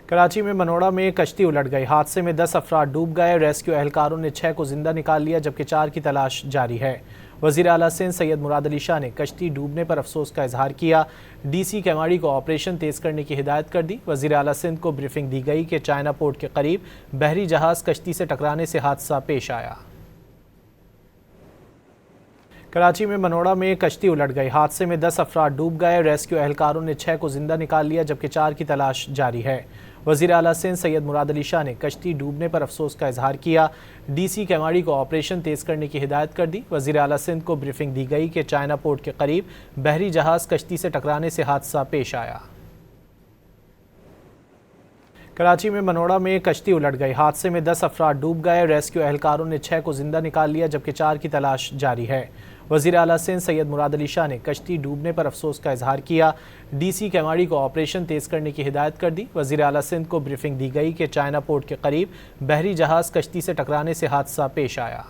کراچی میں منوڑا میں کشتی الٹ گئی۔ حادثے میں 10 افراد ڈوب گئے۔ ریسکیو اہلکاروں نے 6 کو زندہ نکال لیا جبکہ 4 کی تلاش جاری ہے۔ وزیر اعلیٰ سندھ سید مراد علی شاہ نے کشتی ڈوبنے پر افسوس کا اظہار کیا۔ ڈی سی کیماڑی کو آپریشن تیز کرنے کی ہدایت کر دی۔ وزیر اعلیٰ سندھ کو بریفنگ دی گئی کہ چائنا پورٹ کے قریب بحری جہاز کشتی سے ٹکرانے سے حادثہ پیش آیا۔ کراچی میں منوڑا میں کشتی الٹ گئی۔ حادثے میں 10 افراد ڈوب گئے۔ ریسکیو اہلکاروں نے 6 کو زندہ نکال لیا جبکہ 4 کی تلاش جاری ہے۔ وزیر اعلیٰ سندھ سید مراد علی شاہ نے کشتی ڈوبنے پر افسوس کا اظہار کیا۔ ڈی سی کیماڑی کو آپریشن تیز کرنے کی ہدایت کر دی۔ وزیر اعلیٰ سندھ کو بریفنگ دی گئی کہ چائنا پورٹ کے قریب بحری جہاز کشتی سے ٹکرانے سے حادثہ پیش آیا۔ کراچی میں منوڑا میں کشتی الٹ گئی۔ حادثے میں 10 افراد ڈوب گئے۔ ریسکیو اہلکاروں نے 6 کو زندہ نکال لیا جبکہ 4 کی تلاش جاری ہے۔ وزیر اعلیٰ سندھ سید مراد علی شاہ نے کشتی ڈوبنے پر افسوس کا اظہار کیا۔ ڈی سی کیماڑی کو آپریشن تیز کرنے کی ہدایت کر دی۔ وزیر اعلیٰ سندھ کو بریفنگ دی گئی کہ چائنا پورٹ کے قریب بحری جہاز کشتی سے ٹکرانے سے حادثہ پیش آیا۔